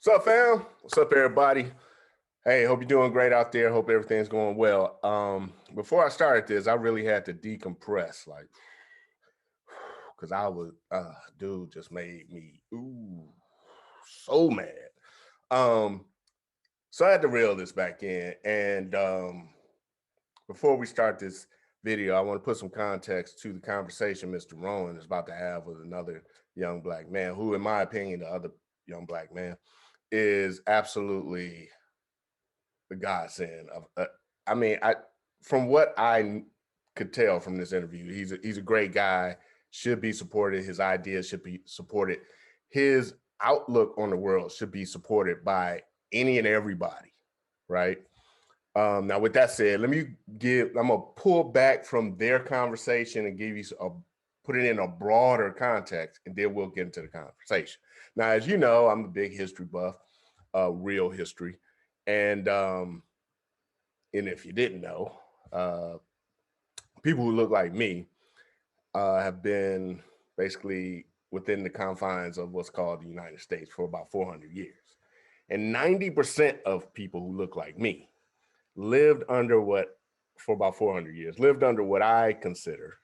What's up, fam? What's up, everybody? Hey, hope you're doing great out there. Hope everything's going well. Before I started this, I really had to decompress, like, because I was, dude, just made me, so mad. So I had to reel this back in. And before we start this video, I want to put some context to the conversation Mr. Roland is about to have with another young black man, who, in my opinion, the other young black man, is absolutely the godsend of. From what I could tell from this interview, he's a great guy. Should be supported. His ideas should be supported. His outlook on the world should be supported by any and everybody, right? Now, with that said, I'm gonna pull back from their conversation and give you put it in a broader context, and then we'll get into the conversation. Now, as you know, I'm a big history buff, real history. And if you didn't know, people who look like me have been basically within the confines of what's called the United States for about 400 years. And 90% of people who look like me lived under for about 400 years, lived under what I consider,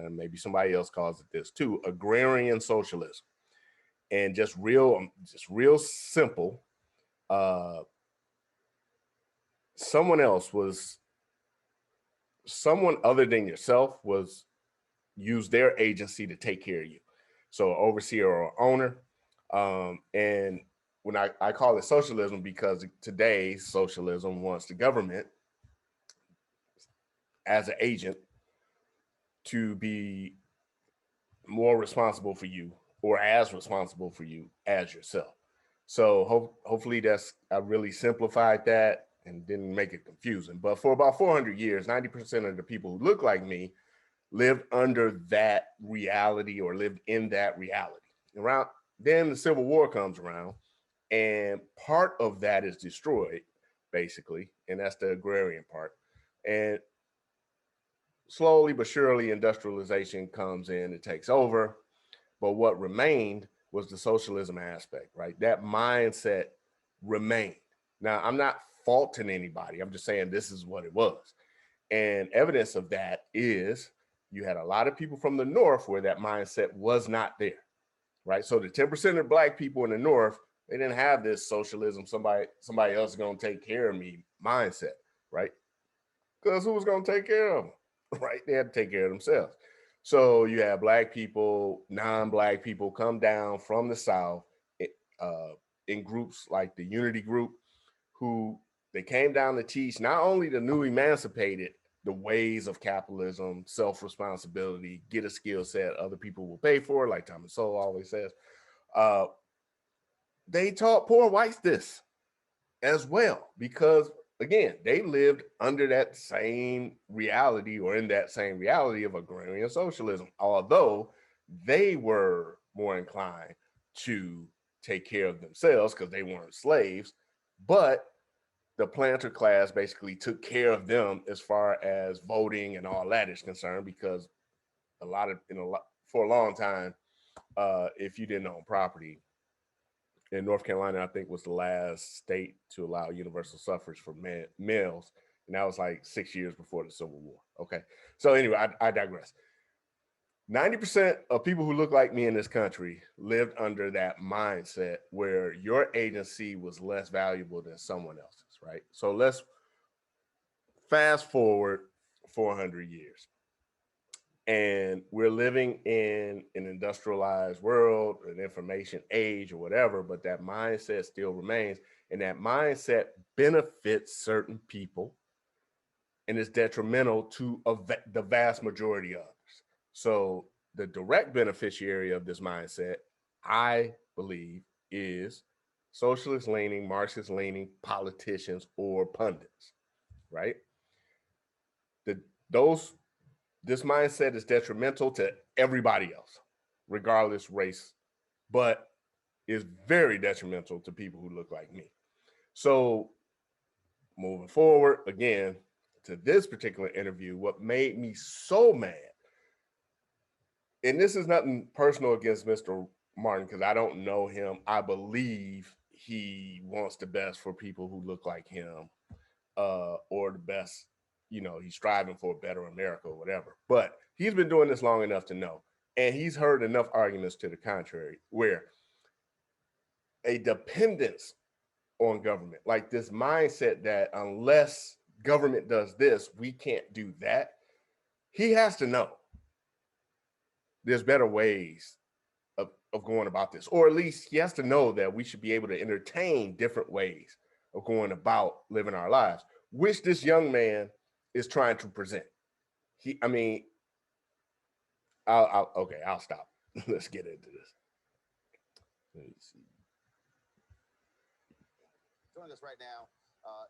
maybe somebody else calls it this too, agrarian socialism. And just real simple, someone other than yourself use their agency to take care of you. So overseer or owner. And when I call it socialism, because today socialism wants the government as an agent to be more responsible for you, or as responsible for you as yourself. So hopefully I really simplified that and didn't make it confusing. But for about 400 years, 90% of the people who look like me lived under that reality, or lived in that reality. Then the Civil War comes around, and part of that is destroyed, basically, and that's the agrarian part. And slowly but surely, industrialization comes in and takes over. But what remained was the socialism aspect, right? That mindset remained. Now, I'm not faulting anybody. I'm just saying this is what it was. And evidence of that is you had a lot of people from the North where that mindset was not there, right? So the 10% of black people in the North, they didn't have this socialism, somebody else is going to take care of me mindset, right? Because who was going to take care of them, right? They had to take care of themselves. So you have black people, non-black people come down from the South in groups like the Unity Group, who they came down to teach not only the new emancipated the ways of capitalism, self-responsibility, get a skill set other people will pay for, like Thomas Sowell always says. They taught poor whites this as well, because again, they lived under that same reality, or in that same reality of agrarian socialism, although they were more inclined to take care of themselves because they weren't slaves. But the planter class basically took care of them as far as voting and all that is concerned, because for a long time, if you didn't own property, in North Carolina, I think, was the last state to allow universal suffrage for males. And that was like 6 years before the Civil War. Okay. So anyway, I digress. 90% of people who look like me in this country lived under that mindset where your agency was less valuable than someone else's, right? So let's fast forward 400 years. And we're living in an industrialized world, an information age or whatever, but that mindset still remains. And that mindset benefits certain people and is detrimental to the vast majority of others. So the direct beneficiary of this mindset, I believe, is socialist leaning, Marxist leaning politicians or pundits, right? This mindset is detrimental to everybody else, regardless race, but is very detrimental to people who look like me. So moving forward, again, to this particular interview, what made me so mad, and this is nothing personal against Mr. Martin, because I don't know him. I believe he wants the best for people who look like him, or the best, you know, he's striving for a better America or whatever. But he's been doing this long enough to know, and he's heard enough arguments to the contrary, where a dependence on government, like this mindset that unless government does this, we can't do that. He has to know there's better ways of going about this, or at least he has to know that we should be able to entertain different ways of going about living our lives, which this young man is trying to present. I mean, okay, I'll stop. Let's get into this. Let me see. Joining us right now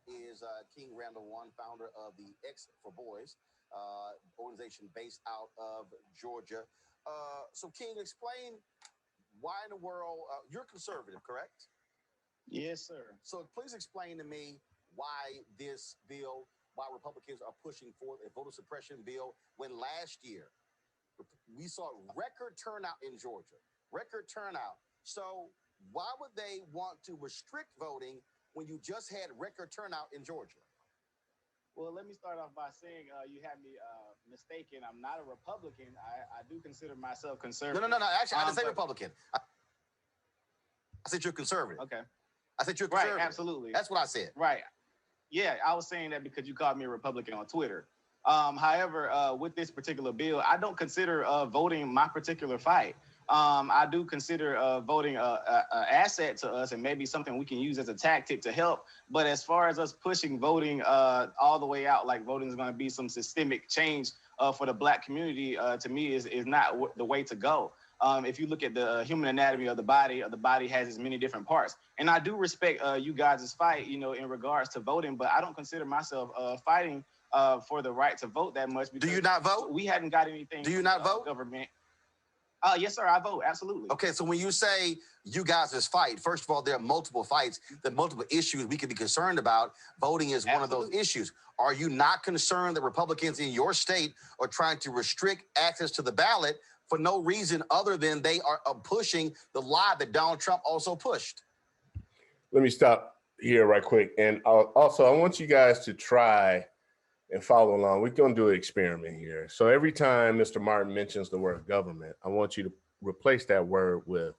is King Randall, founder of the X for Boys organization based out of Georgia. So King, explain why in the world, you're conservative, correct? Yes, sir. So please explain to me why this bill, why Republicans are pushing for a voter suppression bill when last year we saw record turnout in Georgia, record turnout. So why would they want to restrict voting when you just had record turnout in Georgia? Well, let me start off by saying you had me mistaken. I'm not a Republican. I do consider myself conservative. No. Actually, I didn't say Republican. I said you're conservative. Okay. I said you're conservative. Right, absolutely. That's what I said. Right. Yeah, I was saying that because you called me a Republican on Twitter. However, with this particular bill, I don't consider voting my particular fight. I do consider voting an asset to us and maybe something we can use as a tactic to help. But as far as us pushing voting all the way out, like voting is going to be some systemic change for the Black community, to me is not the way to go. If you look at the human anatomy of the body has as many different parts. And I do respect you guys' fight, you know, in regards to voting, but I don't consider myself fighting for the right to vote that much. Do you not vote? We hadn't got anything. Do you not vote? Government. Yes, sir, I vote, absolutely. Okay, so when you say you guys' fight, first of all, there are multiple fights, there are multiple issues we could be concerned about. Voting is one of those issues. Are you not concerned that Republicans in your state are trying to restrict access to the ballot for no reason other than they are pushing the lie that Donald Trump also pushed? Let me stop here right quick. And also, I want you guys to try and follow along. We're going to do an experiment here. So every time Mr. Martin mentions the word government, I want you to replace that word with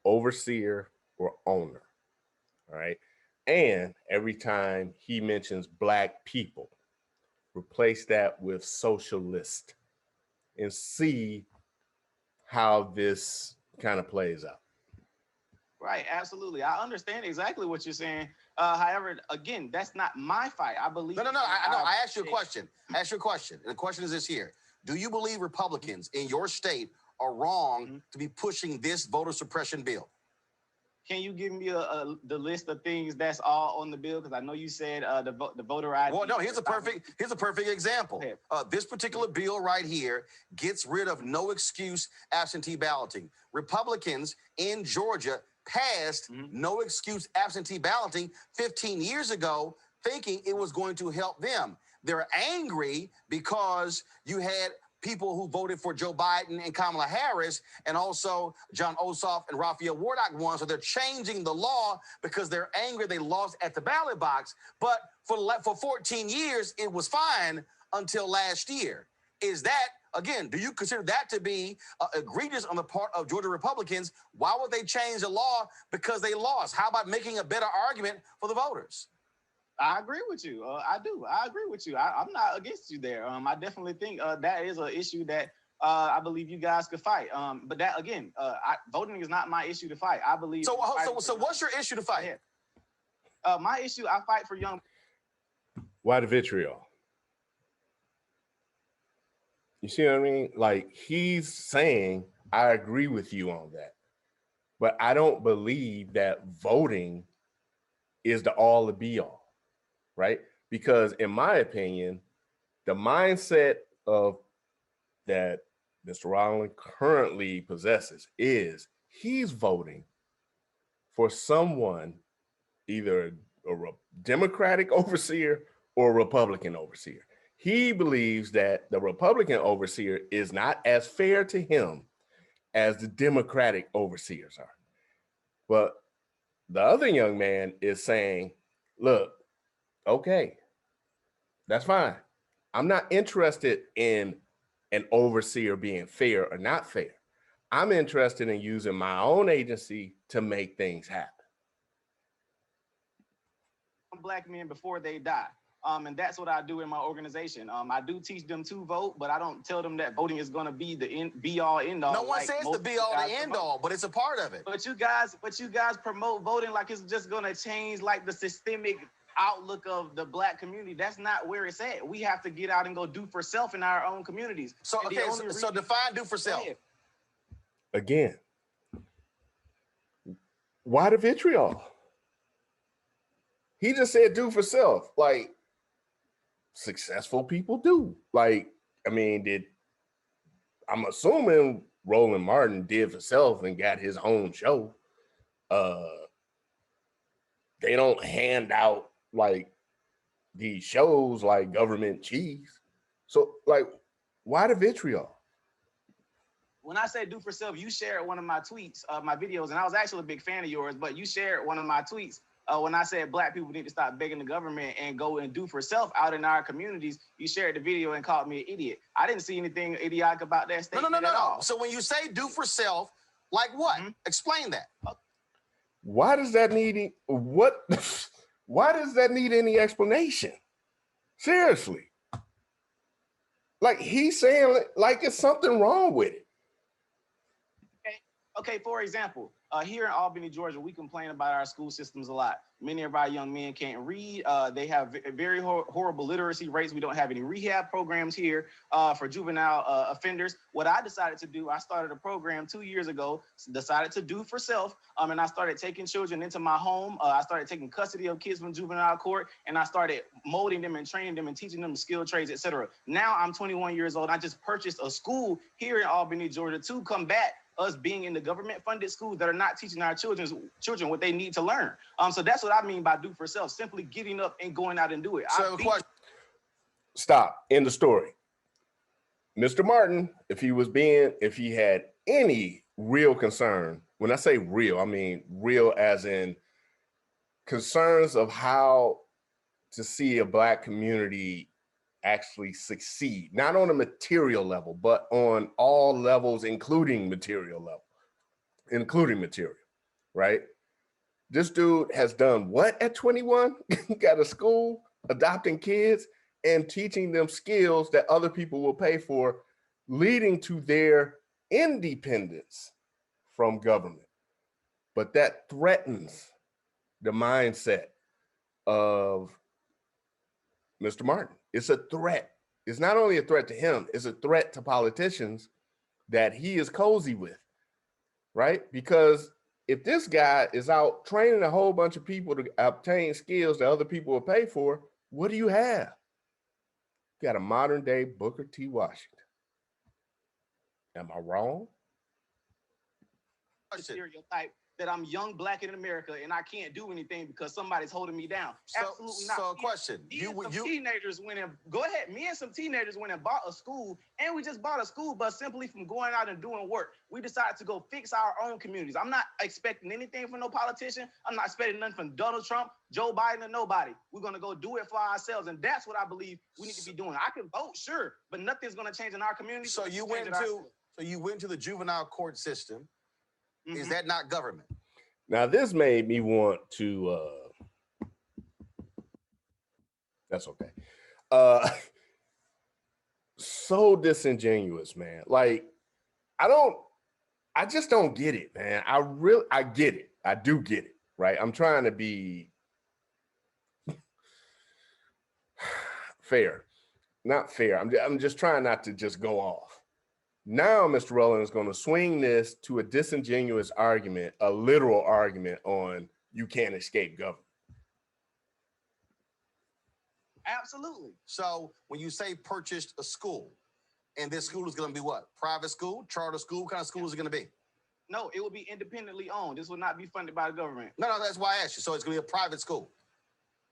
overseer or owner. All right. And every time he mentions Black people, replace that with socialist, and see how this kind of plays out. Right, absolutely. I understand exactly what you're saying. However, again, that's not my fight. I believe. No. I asked you a question. I asked you a question. And the question is this here. Do you believe Republicans in your state are wrong to be pushing this voter suppression bill? Can you give me the list of things that's all on the bill? Because I know you said the voter ID. Well, no, here's a perfect example. This particular bill right here gets rid of no excuse absentee balloting. Republicans in Georgia passed no excuse absentee balloting 15 years ago, thinking it was going to help them. They're angry because you had people who voted for Joe Biden and Kamala Harris, and also John Ossoff and Raphael Warnock won. So they're changing the law because they're angry they lost at the ballot box. But for 14 years, it was fine until last year. Is that, again, do you consider that to be egregious on the part of Georgia Republicans? Why would they change the law because they lost? How about making a better argument for the voters? I agree with you. I do. I agree with you. I'm not against you there. I definitely think that is an issue that I believe you guys could fight. But that, again, voting is not my issue to fight. I believe. So what's your issue to fight? My issue, I fight for young. Why the vitriol? You see what I mean? Like, he's saying, I agree with you on that. But I don't believe that voting is the all the be all. Right? Because in my opinion, the mindset of that Mr. Roland currently possesses is he's voting for someone, either a Democratic overseer or a Republican overseer. He believes that the Republican overseer is not as fair to him as the Democratic overseers are. But the other young man is saying, look, okay, that's fine. I'm not interested in an overseer being fair or not fair. I'm interested in using my own agency to make things happen. Black men before they die. And that's what I do in my organization. I do teach them to vote, but I don't tell them that voting is going to be the be all end all. No one says the be all the end all, but it's a part of it. But you guys promote voting like it's just going to change like the systemic outlook of the Black community. That's not where it's at. We have to get out and go do for self in our own communities. So okay, so define do for self. Again, why the vitriol? He just said do for self. Like, successful people do. Like, I mean, I'm assuming Roland Martin did for self and got his own show. They don't hand out like these shows like Government Cheese. So like, why the vitriol? When I say do for self, you shared one of my tweets, my videos, and I was actually a big fan of yours, but you shared one of my tweets when I said Black people need to stop begging the government and go and do for self out in our communities. You shared the video and called me an idiot. I didn't see anything idiotic about that statement at all. So when you say do for self, like what? Explain that. Why does that need why does that need any explanation? Seriously. Like, he's saying like it's something wrong with it. Okay, for example, here in Albany, Georgia, we complain about our school systems a lot. Many of our young men can't read. They have very horrible literacy rates. We don't have any rehab programs here for juvenile offenders. What I decided to do, I started a program 2 years ago, decided to do for self, and I started taking children into my home. I started taking custody of kids from juvenile court, and I started molding them and training them and teaching them skilled trades, etc. Now I'm 21 years old. I just purchased a school here in Albany, Georgia, to combat us being in the government-funded schools that are not teaching our children what they need to learn. So that's what I mean by do for self, simply getting up and going out and do it. Stop. End the story. Mr. Martin, if he had any real concern, when I say real, I mean real as in concerns of how to see a Black community actually succeed, not on a material level, but on all levels, including material, right? This dude has done what at 21? Got a school, adopting kids and teaching them skills that other people will pay for, leading to their independence from government. But that threatens the mindset of Mr. Martin. It's a threat. It's not only a threat to him, it's a threat to politicians that he is cozy with, right? Because if this guy is out training a whole bunch of people to obtain skills that other people will pay for, what do you have? You got a modern day Booker T. Washington. Am I wrong? Stereotype that I'm young, Black in America, and I can't do anything because somebody's holding me down. Absolutely not. So a question. Teenagers went and go ahead. Me and some teenagers went and bought a school, and we just bought a school bus simply from going out and doing work. We decided to go fix our own communities. I'm not expecting anything from no politician. I'm not expecting nothing from Donald Trump, Joe Biden, or nobody. We're gonna go do it for ourselves, and that's what I believe we need to be doing. I can vote, sure, but nothing's gonna change in our community. So you went to the juvenile court system. Mm-hmm. Is that not government? Now, this made me want to, that's okay. So disingenuous, man. Like, I just don't get it, man. I get it. I do get it, right? I'm trying to be fair, not fair. I'm just trying not to just go off. Now, Mr. Roland is going to swing this to a disingenuous argument, a literal argument on you can't escape government. Absolutely. So when you say purchased a school, and this school is going to be what? Private school, charter school? What kind of school is it going to be? No, it will be independently owned. This will not be funded by the government. No, that's why I asked you. So it's going to be a private school?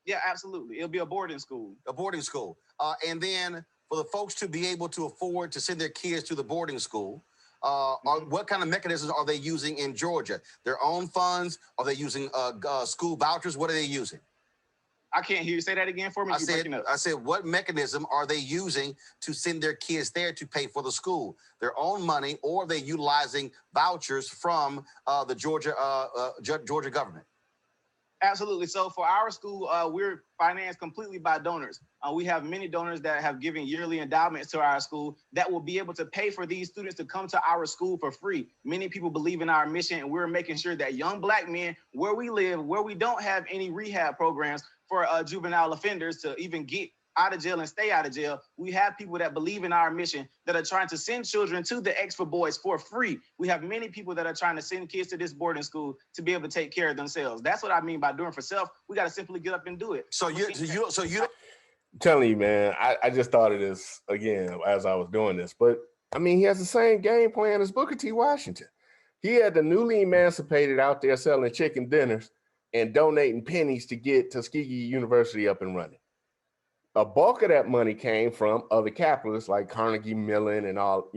Yeah, absolutely. It'll be a boarding school. A boarding school. And then for the folks to be able to afford to send their kids to the boarding school, What kind of mechanisms are they using in Georgia? Their own funds? Are they using school vouchers? What are they using? I can't hear you. Say that again for me. I said, what mechanism are they using to send their kids there to pay for the school? Their own money, or are they utilizing vouchers from the Georgia government? Absolutely. So for our school, we're financed completely by donors. We have many donors that have given yearly endowments to our school that will be able to pay for these students to come to our school for free. Many people believe in our mission, and we're making sure that young Black men, where we live, where we don't have any rehab programs for juvenile offenders to even get out of jail and stay out of jail, we have people that believe in our mission that are trying to send children to the X for Boys for free. We have many people that are trying to send kids to this boarding school to be able to take care of themselves. That's what I mean by doing for self. We got to simply get up and do it. So you I'm telling you, man, I just thought of this again as I was doing this, but I mean, he has the same game plan as Booker T. Washington. He had the newly emancipated out there selling chicken dinners and donating pennies to get Tuskegee University up and running. A bulk of that money came from other capitalists like Carnegie Mellon and all,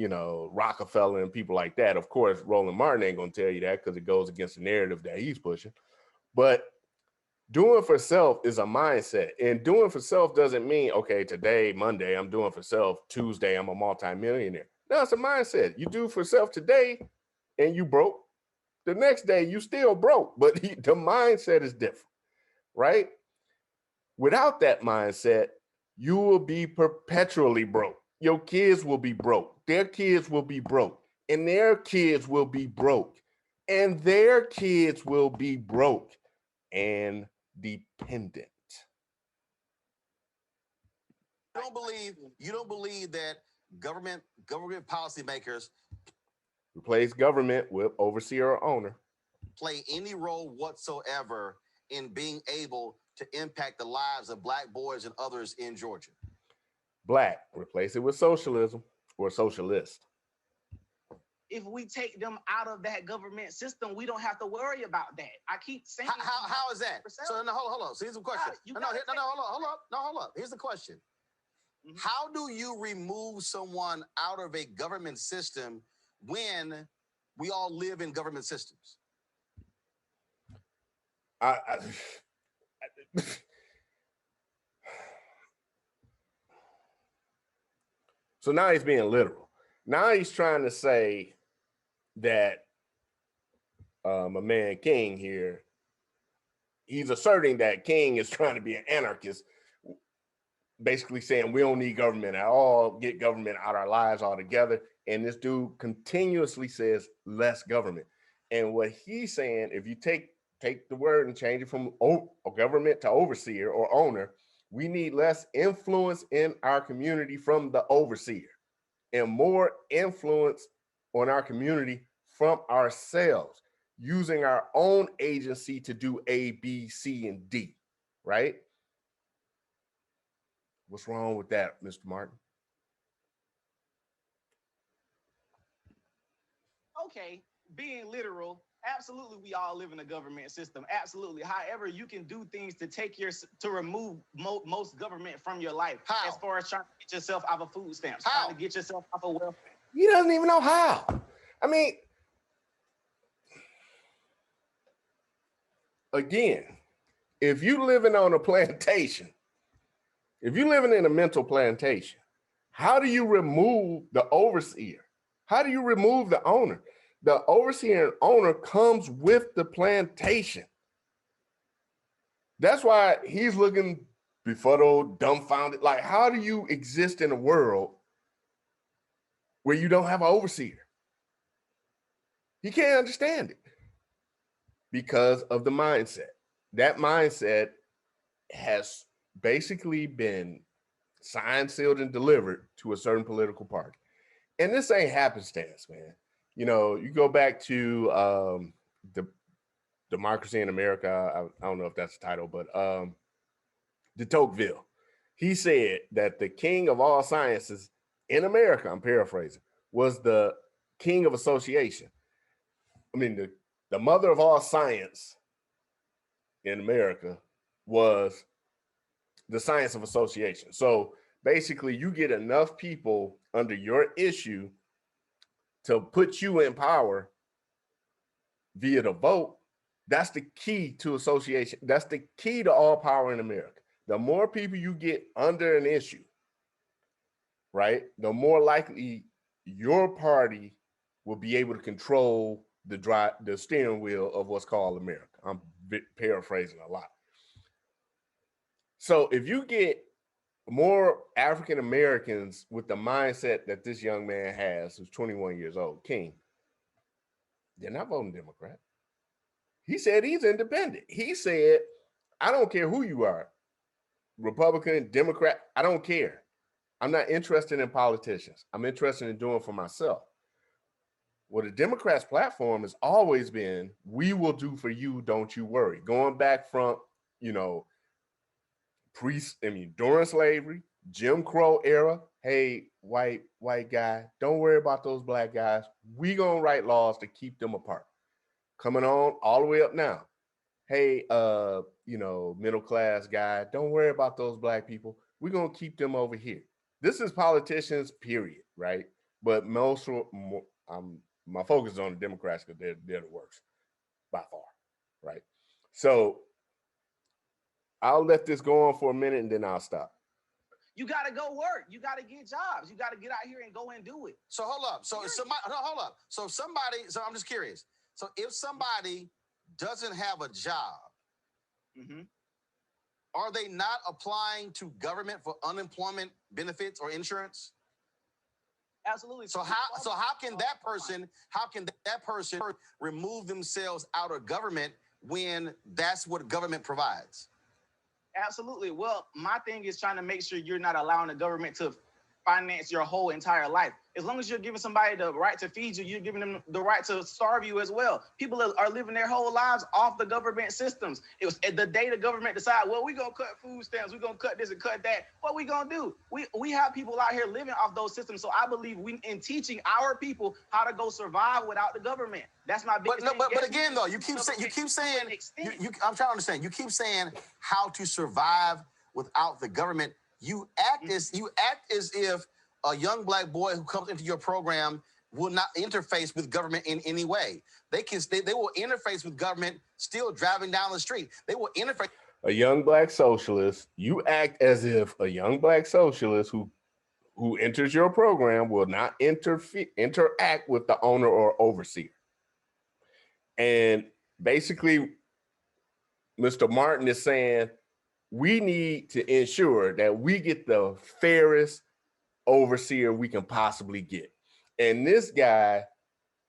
Rockefeller and people like that. Of course, Roland Martin ain't going to tell you that because it goes against the narrative that he's pushing. But doing for self is a mindset. And doing for self doesn't mean, okay, today, Monday, I'm doing for self. Tuesday, I'm a multimillionaire. No, it's a mindset. You do for self today and you broke. The next day, you still broke. But the mindset is different, right? Without that mindset, you will be perpetually broke. Your kids will be broke. Their kids will be broke. And their kids will be broke. And their kids will be broke and dependent. You don't believe that government policymakers replace government with overseer or owner play any role whatsoever in being able to impact the lives of Black boys and others in Georgia? Black, replace it with socialism or socialist. If we take them out of that government system, we don't have to worry about that. I keep saying. How is that? So hold on. So here's the question. Hold up. Here's the question. Mm-hmm. How do you remove someone out of a government system when we all live in government systems? So now he's being literal. Now he's trying to say that my man King here, he's asserting that King is trying to be an anarchist, basically saying we don't need government at all, get government out of our lives altogether. And this dude continuously says less government. And what he's saying, if you take the word and change it from government to overseer or owner, we need less influence in our community from the overseer and more influence on our community from ourselves, using our own agency to do A, B, C, and D, right? What's wrong with that, Mr. Martin? Okay, being literal, absolutely, we all live in a government system. Absolutely. However, you can do things to remove most government from your life. How? As far as trying to get yourself off of food stamps, how? trying to get yourself off of welfare. He doesn't even know how. I mean, again, if you living on a plantation, if you're living in a mental plantation, how do you remove the overseer? How do you remove the owner? The overseer and owner comes with the plantation. That's why he's looking befuddled, dumbfounded. Like, how do you exist in a world where you don't have an overseer? He can't understand it because of the mindset. That mindset has basically been signed, sealed, and delivered to a certain political party. And this ain't happenstance, man. You know, you go back to the Democracy in America. I don't know if that's the title, but de Tocqueville. He said that the king of all sciences in America, I'm paraphrasing, was the king of association. I mean, the mother of all science in America was the science of association. So basically, you get enough people under your issue to put you in power via the vote. That's the key to association. That's the key to all power in America. The more people you get under an issue, right, the more likely your party will be able to control the steering wheel of what's called America. I'm paraphrasing a lot. So if you get more African Americans with the mindset that this young man has, who's 21 years old, King, they're not voting Democrat. He said he's independent. He said, I don't care who you are, Republican, Democrat, I don't care. I'm not interested in politicians. I'm interested in doing for myself. Well, the Democrats' platform has always been, we will do for you, don't you worry. Going back from, during slavery, Jim Crow era, hey, white guy, don't worry about those black guys. We gonna write laws to keep them apart. Coming on all the way up now. Hey, middle class guy, don't worry about those black people. We're gonna keep them over here. This is politicians, period, right? But my focus is on the Democrats because they're the worst by far, right? So I'll let this go on for a minute and then I'll stop. You got to go work. You got to get jobs. You got to get out here and go and do it. So hold up. So hold up. So I'm just curious. So if somebody doesn't have a job, are they not applying to government for unemployment benefits or insurance? Absolutely. So how can that person remove themselves out of government when that's what government provides? Absolutely. Well, my thing is trying to make sure you're not allowing the government to finance your whole entire life. As long as you're giving somebody the right to feed you, you're giving them the right to starve you as well. People are living their whole lives off the government systems. It was the day the government decide, well, we're going to cut food stamps, we're going to cut this and cut that. What we going to do? We have people out here living off those systems. So I believe in teaching our people how to go survive without the government. That's my biggest thing. But again, though, you keep saying, I'm trying to understand. You keep saying how to survive without the government. You act as if a young black boy who comes into your program will not interface with government in any way. They will interface with government still driving down the street. They will interface. A young black socialist, you act as if a young black socialist who enters your program will not interact with the owner or overseer. And basically, Mr. Martin is saying, we need to ensure that we get the fairest overseer we can possibly get. And this guy,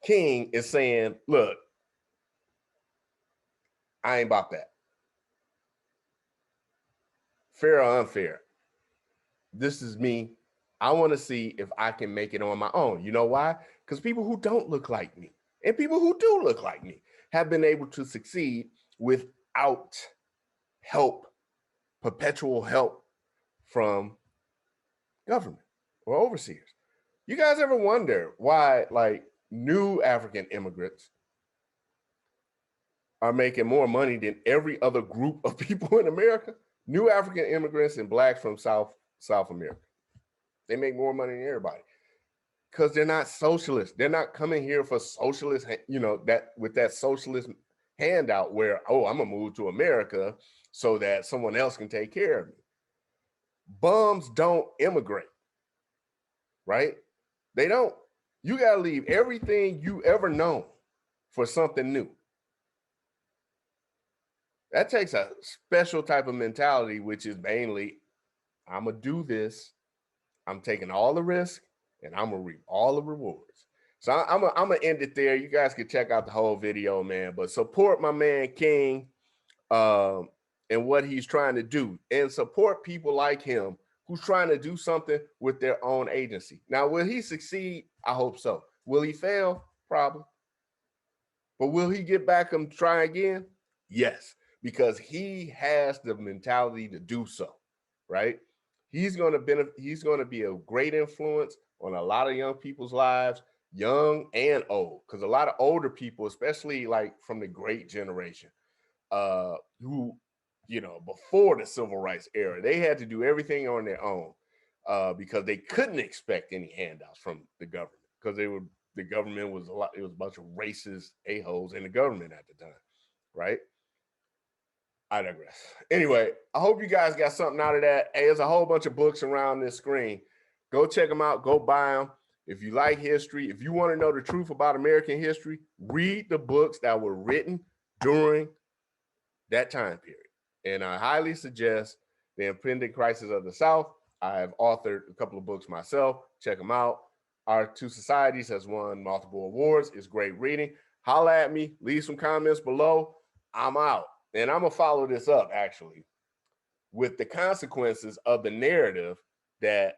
King, is saying, look, I ain't about that. Fair or unfair, this is me. I want to see if I can make it on my own. You know why? Because people who don't look like me and people who do look like me have been able to succeed without help, perpetual help from government or overseers. You guys ever wonder why, like, new African immigrants are making more money than every other group of people in America? New African immigrants and blacks from South America. They make more money than everybody because they're not socialists. They're not coming here for socialist, that with that socialist handout where, oh, I'm gonna move to America so that someone else can take care of me. Bums don't immigrate, right? They don't. You gotta leave everything you ever known for something new. That takes a special type of mentality, which is mainly, I'm gonna do this, I'm taking all the risk, and I'm gonna reap all the rewards. So I'm gonna end it there. You guys can check out the whole video, man, but support my man King and what he's trying to do, and support people like him who's trying to do something with their own agency. Now, will he succeed? I hope so. Will he fail? Probably. But will he get back and try again? Yes, because he has the mentality to do so, right? He's going to be a great influence on a lot of young people's lives, young and old, because a lot of older people, especially like from the great generation, who, before the civil rights era, they had to do everything on their own because they couldn't expect any handouts from the government because they were the government was it was a bunch of racist a-holes in the government at the time, right? I digress. Anyway, I hope you guys got something out of that. Hey, there's a whole bunch of books around this screen. Go check them out. Go buy them. If you like history, if you want to know the truth about American history, read the books that were written during that time period. And I highly suggest The Impending Crisis of the South. I have authored a couple of books myself. Check them out. Our Two Societies has won multiple awards. It's great reading. Holla at me. Leave some comments below. I'm out. And I'm going to follow this up, actually, with the consequences of the narrative that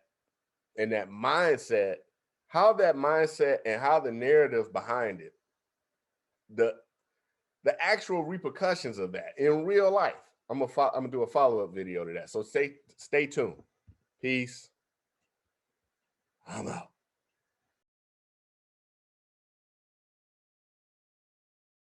and that mindset, how that mindset and how the narrative behind it, the actual repercussions of that in real life. I'm gonna do a follow-up video to that. So stay tuned. Peace. I'm out.